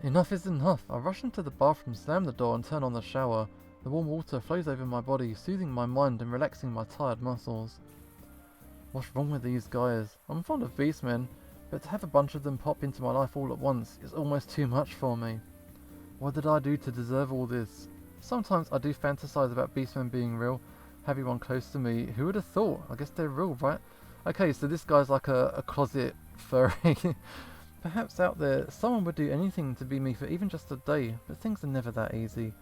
Enough is enough. I rush into the bathroom, slam the door and turn on the shower. The warm water flows over my body, soothing my mind and relaxing my tired muscles. What's wrong with these guys? I'm fond of beastmen, but to have a bunch of them pop into my life all at once is almost too much for me. What did I do to deserve all this? Sometimes I do fantasize about beastmen being real, having one close to me. Who would have thought? I guess they're real, right? Okay, so this guy's like a closet furry. Perhaps out there, someone would do anything to be me for even just a day, but things are never that easy.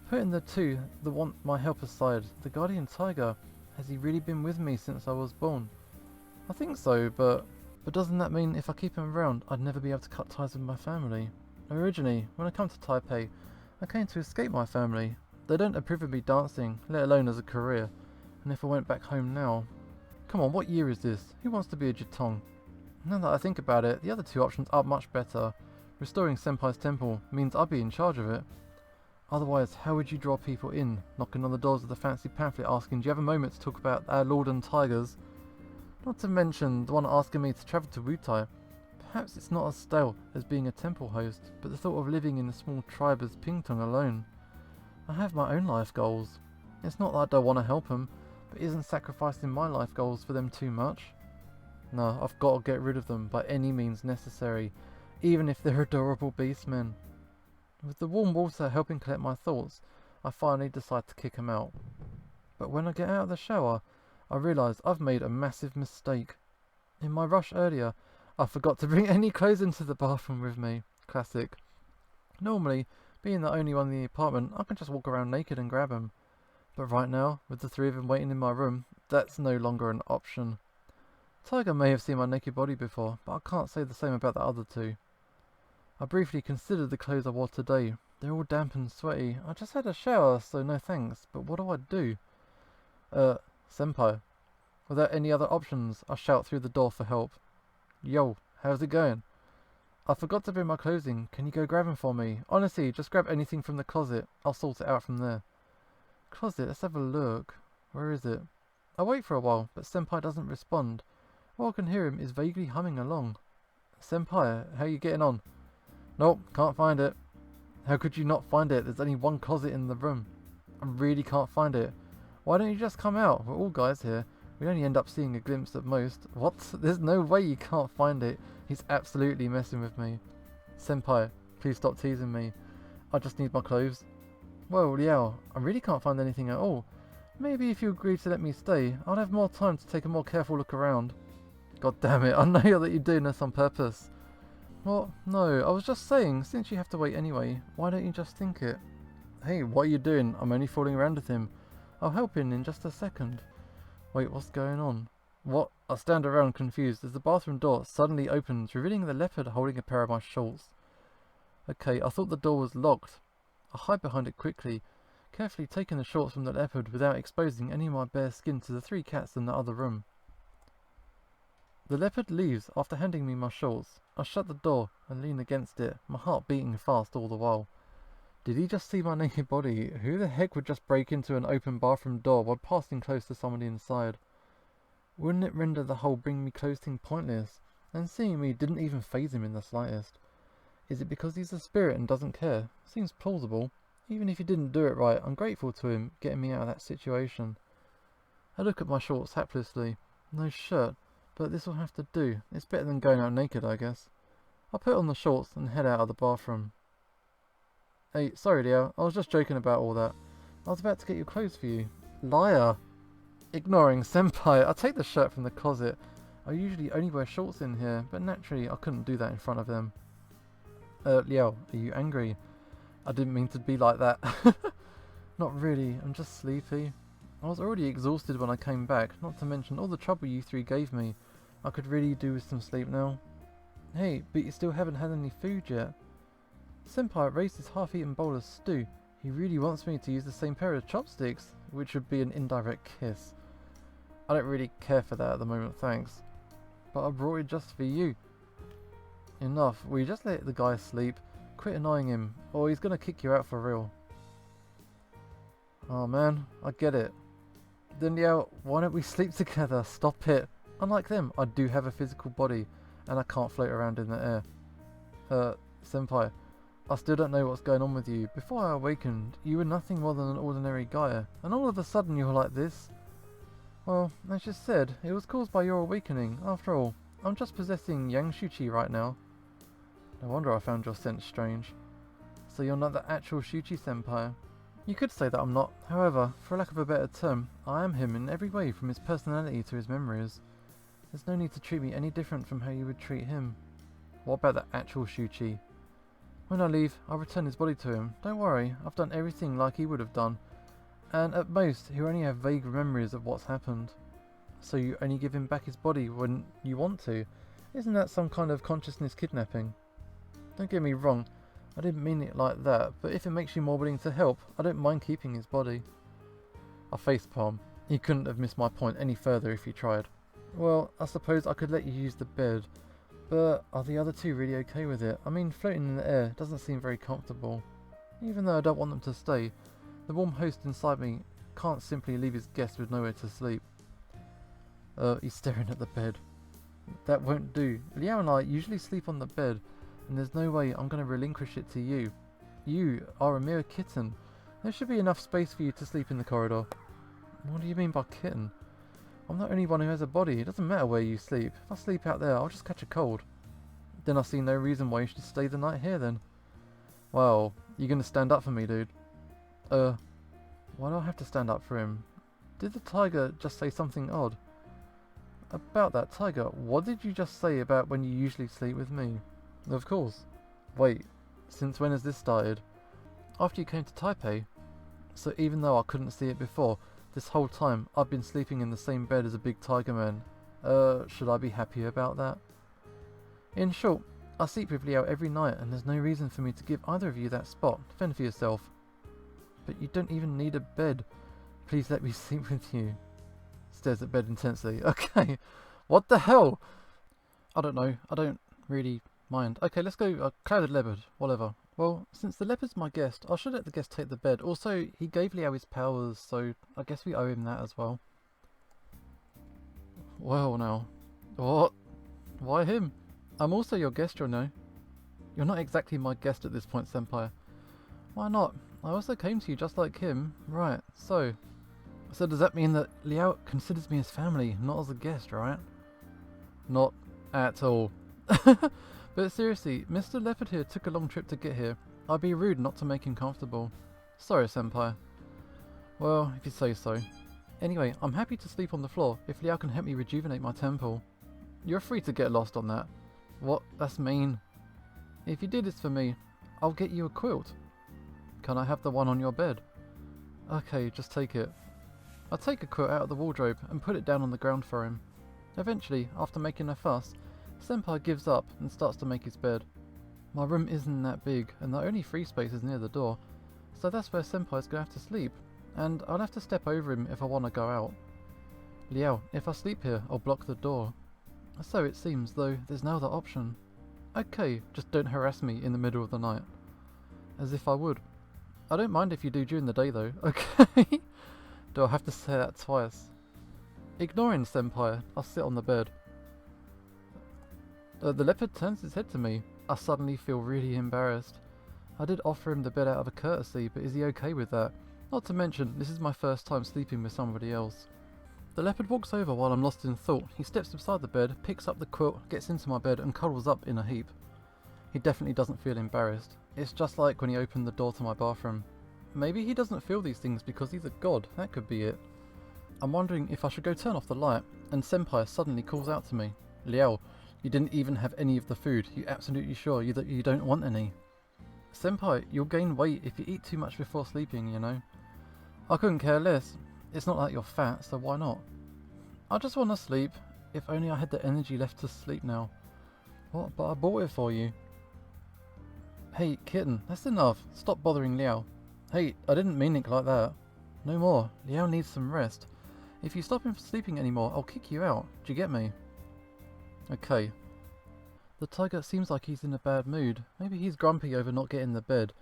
Putting the two that want my help aside, the guardian tiger, has he really been with me since I was born? I think so, but doesn't that mean if I keep him around, I'd never be able to cut ties with my family? Originally, when I come to Taipei, I came to escape my family. They don't approve of me dancing, let alone as a career. And if I went back home now... Come on, what year is this? Who wants to be a Jitong? Now that I think about it, the other two options are much better. Restoring Senpai's temple means I'll be in charge of it. Otherwise, how would you draw people in? Knocking on the doors of the fancy pamphlet asking, do you have a moment to talk about our lord and tigers? Not to mention the one asking me to travel to Wutai. Perhaps it's not as stale as being a temple host, but the thought of living in a small tribe as Pingtong alone. I have my own life goals. It's not that I don't want to help them, but isn't sacrificing my life goals for them too much? No, I've got to get rid of them by any means necessary, even if they're adorable beastmen. With the warm water helping collect my thoughts, I finally decide to kick him out. But when I get out of the shower, I realise I've made a massive mistake. In my rush earlier, I forgot to bring any clothes into the bathroom with me. Classic. Normally, being the only one in the apartment, I can just walk around naked and grab them. But right now, with the three of them waiting in my room, that's no longer an option. Tiger may have seen my naked body before, but I can't say the same about the other two. I briefly considered the clothes I wore today. They're all damp and sweaty. I just had a shower, so no thanks. But what do? Senpai. Without any other options, I shout through the door for help. Yo, how's it going? I forgot to bring my clothing. Can you go grab them for me? Honestly, just grab anything from the closet. I'll sort it out from there. Closet, let's have a look. Where is it? I wait for a while, but Senpai doesn't respond. All I can hear him is vaguely humming along. Senpai, how you getting on? Nope, can't find it. How could you not find it? There's only one closet in the room. I really can't find it. Why don't you just come out? We're all guys here. We only end up seeing a glimpse at most. What? There's no way you can't find it. He's absolutely messing with me. Senpai, please stop teasing me. I just need my clothes. Whoa, Liao, I really can't find anything at all. Maybe if you agree to let me stay, I'll have more time to take a more careful look around. God damn it, I know that you're doing this on purpose. What? No, I was just saying, since you have to wait anyway, why don't you just think it? Hey, what are you doing? I'm only fooling around with him. I'll help him in just a second. Wait, what's going on? What? I stand around confused as the bathroom door suddenly opens, revealing the leopard holding a pair of my shorts. Okay, I thought the door was locked. I hide behind it quickly, carefully taking the shorts from the leopard without exposing any of my bare skin to the three cats in the other room. The leopard leaves after handing me my shorts. I shut the door and lean against it, my heart beating fast all the while. Did he just see my naked body? Who the heck would just break into an open bathroom door while passing close to somebody inside? Wouldn't it render the whole bring me close thing pointless? And seeing me didn't even faze him in the slightest. Is it because he's a spirit and doesn't care? Seems plausible. Even if he didn't do it right, I'm grateful to him getting me out of that situation. I look at my shorts haplessly. No shirt, but this will have to do. It's better than going out naked, I guess. I put on the shorts and head out of the bathroom. Hey, sorry Liao, I was just joking about all that. I was about to get your clothes for you. Liar! Ignoring Senpai, I take the shirt from the closet. I usually only wear shorts in here, but naturally I couldn't do that in front of them. Liao, are you angry? I didn't mean to be like that. Not really, I'm just sleepy. I was already exhausted when I came back, not to mention all the trouble you three gave me. I could really do with some sleep now. Hey, but you still haven't had any food yet. Senpai raised his half-eaten bowl of stew. He really wants me to use the same pair of chopsticks, which would be an indirect kiss. I don't really care for that at the moment, thanks. But I brought it just for you. Enough, will you just let the guy sleep? Quit annoying him, or he's gonna kick you out for real. Oh man, I get it. Then Liao, why don't we sleep together? Stop it. Unlike them, I do have a physical body, and I can't float around in the air. Senpai, I still don't know what's going on with you. Before I awakened, you were nothing more than an ordinary guy, and all of a sudden you're like this. Well, as you said, it was caused by your awakening. After all, I'm just possessing Yang Shuchi right now. No wonder I found your sense strange. So you're not the actual Shuchi-senpai? You could say that I'm not. However, for lack of a better term, I am him in every way, from his personality to his memories. There's no need to treat me any different from how you would treat him. What about the actual Shuchi? When I leave, I'll return his body to him. Don't worry, I've done everything like he would have done. And at most, he'll only have vague memories of what's happened. So you only give him back his body when you want to? Isn't that some kind of consciousness kidnapping? Don't get me wrong, I didn't mean it like that, but if it makes you more willing to help, I don't mind keeping his body. I facepalm. He couldn't have missed my point any further if he tried. Well, I suppose I could let you use the bed, but are the other two really okay with it? I mean, floating in the air doesn't seem very comfortable. Even though I don't want them to stay, the warm host inside me can't simply leave his guests with nowhere to sleep. He's staring at the bed. That won't do. Liao and I usually sleep on the bed, and there's no way I'm going to relinquish it to you. You are a mere kitten. There should be enough space for you to sleep in the corridor. What do you mean by kitten? I'm the only one who has a body. It doesn't matter where you sleep. If I sleep out there, I'll just catch a cold. Then I see no reason why you should stay the night here then. Well, you're going to stand up for me, dude. Why do I have to stand up for him? Did the tiger just say something odd? About that tiger, what did you just say about when you usually sleep with me? Of course. Wait, since when has this started? After you came to Taipei. So even though I couldn't see it before, this whole time I've been sleeping in the same bed as a big tiger man. Should I be happy about that? In short, I sleep with Liao every night and there's no reason for me to give either of you that spot. Fend for yourself. But you don't even need a bed. Please let me sleep with you. Stares at bed intensely. Okay, what the hell? I don't know. I don't really mind. Okay, let's go clouded leopard. Whatever. Well, since the leopard's my guest, I should let the guest take the bed. Also, he gave Liao his powers, so I guess we owe him that as well. Well now. What? Why him? I'm also your guest, you know. You're not exactly my guest at this point, senpai. Why not? I also came to you just like him. Right, so does that mean that Liao considers me as family, not as a guest, right? Not at all. But seriously, Mr. Leopard here took a long trip to get here. I'd be rude not to make him comfortable. Sorry, senpai. Well, if you say so. Anyway, I'm happy to sleep on the floor if Liao can help me rejuvenate my temple. You're free to get lost on that. What? That's mean. If you did this for me, I'll get you a quilt. Can I have the one on your bed? Okay, just take it. I take a quilt out of the wardrobe and put it down on the ground for him. Eventually, after making a fuss, senpai gives up and starts to make his bed. My room isn't that big and the only free space is near the door, so that's where senpai's gonna have to sleep, and I'll have to step over him if I want to go out. Liao, if I sleep here, I'll block the door. So it seems, though there's no other option. Okay, just don't harass me in the middle of the night. As if I would. I don't mind if you do during the day though, okay? Do I have to say that twice? Ignoring senpai, I'll sit on the bed. The leopard turns his head to me. I suddenly feel really embarrassed. I did offer him the bed out of a courtesy, but is he okay with that? Not to mention, this is my first time sleeping with somebody else. The leopard walks over while I'm lost in thought. He steps beside the bed, picks up the quilt, gets into my bed and cuddles up in a heap. He definitely doesn't feel embarrassed. It's just like when he opened the door to my bathroom. Maybe he doesn't feel these things because he's a god, that could be it. I'm wondering if I should go turn off the light, and senpai suddenly calls out to me. Liao, you didn't even have any of the food. You absolutely sure that you don't want any? Senpai, you'll gain weight if you eat too much before sleeping, you know. I couldn't care less. It's not like you're fat, so why not? I just want to sleep. If only I had the energy left to sleep now. What? But I bought it for you. Hey, kitten, that's enough. Stop bothering Liao. Hey, I didn't mean it like that. No more. Liao needs some rest. If you stop him from sleeping anymore, I'll kick you out. Do you get me? Okay. The tiger seems like he's in a bad mood. Maybe he's grumpy over not getting the bed.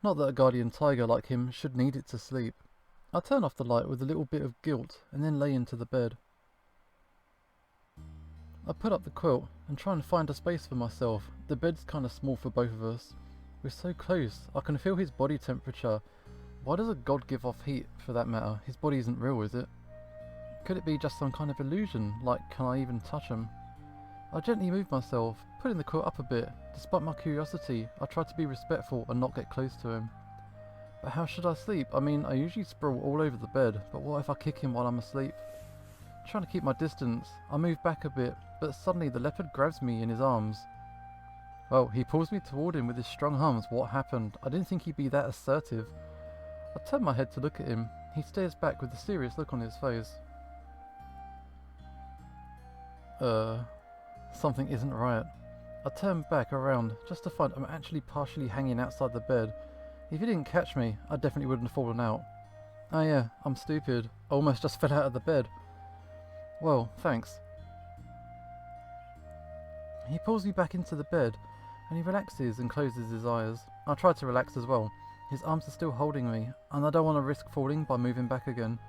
Not that a guardian tiger like him should need it to sleep. I turn off the light with a little bit of guilt and then lay into the bed. I put up the quilt and try and find a space for myself. The bed's kind of small for both of us. We're so close. I can feel his body temperature. Why does a god give off heat, for that matter? His body isn't real, is it? Could it be just some kind of illusion? Like, can I even touch him? I gently moved myself, putting the quilt up a bit. Despite my curiosity, I tried to be respectful and not get close to him. But how should I sleep? I mean, I usually sprawl all over the bed, but what if I kick him while I'm asleep? Trying to keep my distance, I move back a bit, but suddenly the leopard grabs me in his arms. Well, he pulls me toward him with his strong arms. What happened? I didn't think he'd be that assertive. I turn my head to look at him. He stares back with a serious look on his face. Something isn't right. I turn back around just to find I'm actually partially hanging outside the bed. If he didn't catch me, I definitely wouldn't have fallen out. Oh yeah, I'm stupid. I almost just fell out of the bed. Well, thanks. He pulls me back into the bed, and he relaxes and closes his eyes. I try to relax as well. His arms are still holding me, and I don't want to risk falling by moving back again.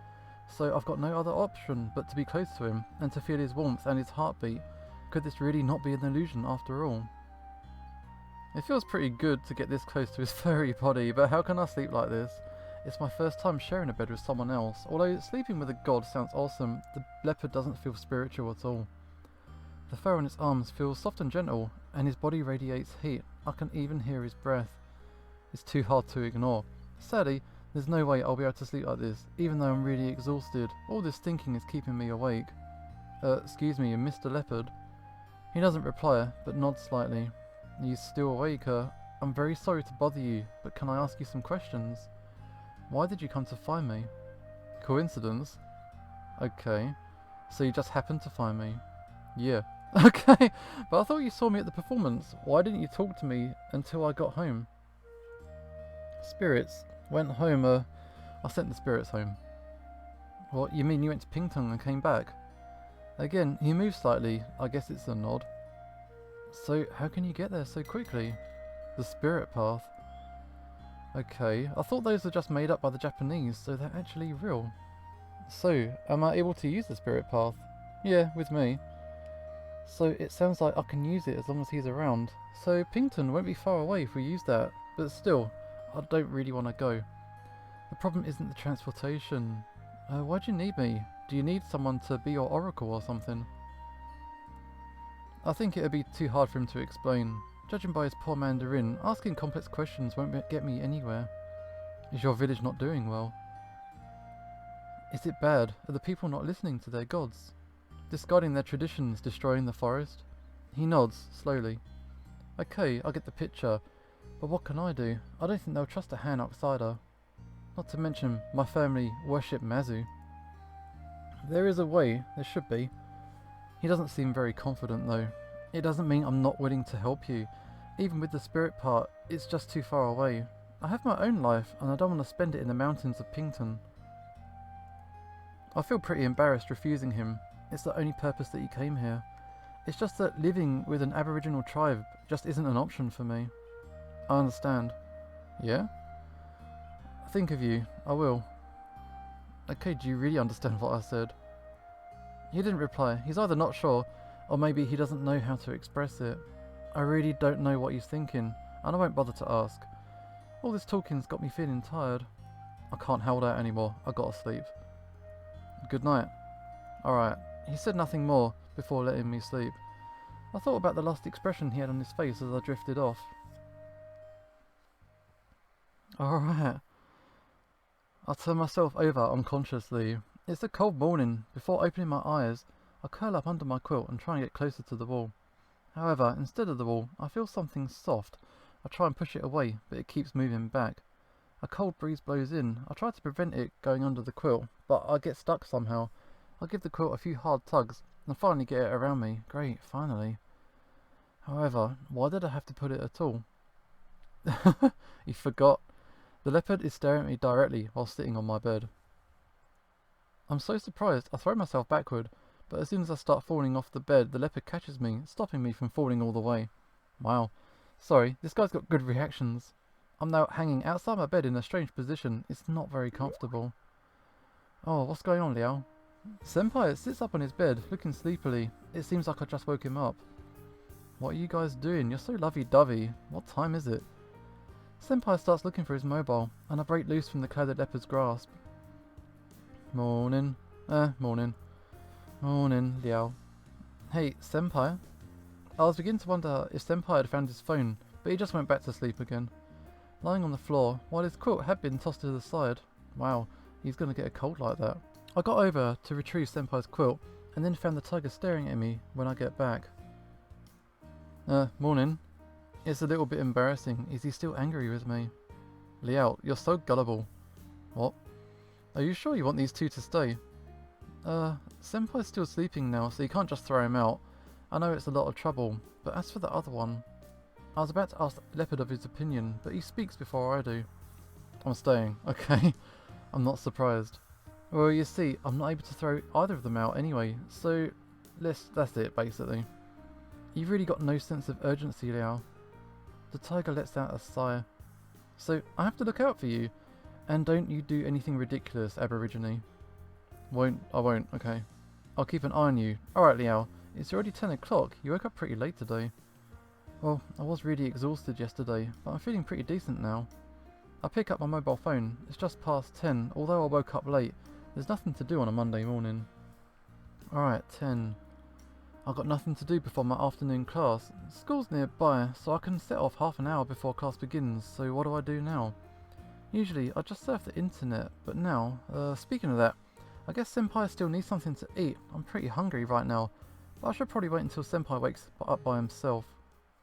So I've got no other option but to be close to him, and to feel his warmth and his heartbeat. Could this really not be an illusion after all? It feels pretty good to get this close to his furry body, but how can I sleep like this? It's my first time sharing a bed with someone else. Although sleeping with a god sounds awesome, the leopard doesn't feel spiritual at all. The fur on his arms feels soft and gentle, and his body radiates heat. I can even hear his breath. It's too hard to ignore. Sadly, there's no way I'll be able to sleep like this, even though I'm really exhausted. All this thinking is keeping me awake. Excuse me, Mr. Leopard. He doesn't reply, but nods slightly. Are you still awake, I'm very sorry to bother you, but can I ask you some questions? Why did you come to find me? Coincidence? Okay. So you just happened to find me? Yeah. Okay, but I thought you saw me at the performance. Why didn't you talk to me until I got home? Spirits. Went home, I sent the spirits home. What, you mean you went to Pington and came back? Again, he moves slightly. I guess it's a nod. So, how can you get there so quickly? The spirit path. Okay, I thought those were just made up by the Japanese, so they're actually real. So, am I able to use the spirit path? Yeah, with me. So, it sounds like I can use it as long as he's around. So, Pington won't be far away if we use that, but still, I don't really want to go. The problem isn't the transportation. Why do you need me? Do you need someone to be your oracle or something? I think it would be too hard for him to explain. Judging by his poor Mandarin, asking complex questions won't get me anywhere. Is your village not doing well? Is it bad? Are the people not listening to their gods? Discarding their traditions, destroying the forest? He nods, slowly. Okay, I get the picture. But what can I do? I don't think they'll trust a Han outsider. Not to mention, my family worship Mazu. There is a way, there should be. He doesn't seem very confident though. It doesn't mean I'm not willing to help you. Even with the spirit part, it's just too far away. I have my own life, and I don't want to spend it in the mountains of Pington. I feel pretty embarrassed refusing him. It's the only purpose that he came here. It's just that living with an Aboriginal tribe just isn't an option for me. I understand. Yeah? Think of you. I will. Okay, do you really understand what I said? He didn't reply. He's either not sure, or maybe he doesn't know how to express it. I really don't know what he's thinking, and I won't bother to ask. All this talking's got me feeling tired. I can't hold out anymore. I gotta sleep. Good night. Alright. He said nothing more before letting me sleep. I thought about the lost expression he had on his face as I drifted off. Alright. I turn myself over unconsciously. It's a cold morning. Before opening my eyes, I curl up under my quilt and try and get closer to the wall. However, instead of the wall, I feel something soft. I try and push it away, but it keeps moving back. A cold breeze blows in. I try to prevent it going under the quilt, but I get stuck somehow. I give the quilt a few hard tugs, and finally get it around me. Great, finally. However, why did I have to put it at all? You forgot. The leopard is staring at me directly while sitting on my bed. I'm so surprised, I throw myself backward, but as soon as I start falling off the bed, the leopard catches me, stopping me from falling all the way. Wow. Sorry, this guy's got good reactions. I'm now hanging outside my bed in a strange position. It's not very comfortable. Oh, what's going on, Liao? Senpai sits up on his bed, looking sleepily. It seems like I just woke him up. What are you guys doing? You're so lovey-dovey. What time is it? Senpai starts looking for his mobile, and I break loose from the clouded leopard's grasp. Morning. Morning. Morning, Liao. Hey, Senpai. I was beginning to wonder if Senpai had found his phone, but he just went back to sleep again. Lying on the floor, while his quilt had been tossed to the side. Wow, he's gonna get a cold like that. I got over to retrieve Senpai's quilt, and then found the tiger staring at me when I get back. Morning. It's a little bit embarrassing. Is he still angry with me? Liao, you're so gullible. What? Are you sure you want these two to stay? Senpai's still sleeping now, so you can't just throw him out. I know it's a lot of trouble, but as for the other one... I was about to ask Leopard of his opinion, but he speaks before I do. I'm staying, okay. I'm not surprised. Well, you see, I'm not able to throw either of them out anyway, so that's it, basically. You've really got no sense of urgency, Liao. The tiger lets out a sigh. So, I have to look out for you, and don't you do anything ridiculous, Aborigine. I won't, okay. I'll keep an eye on you. Alright, Liao, it's already 10 o'clock, you woke up pretty late today. Well, I was really exhausted yesterday, but I'm feeling pretty decent now. I pick up my mobile phone. It's just past 10, although I woke up late. There's nothing to do on a Monday morning. Alright, 10. I've got nothing to do before my afternoon class. School's nearby, so I can set off half an hour before class begins, so what do I do now? Usually, I just surf the internet, but now, speaking of that, I guess Senpai still needs something to eat. I'm pretty hungry right now, but I should probably wait until Senpai wakes up by himself.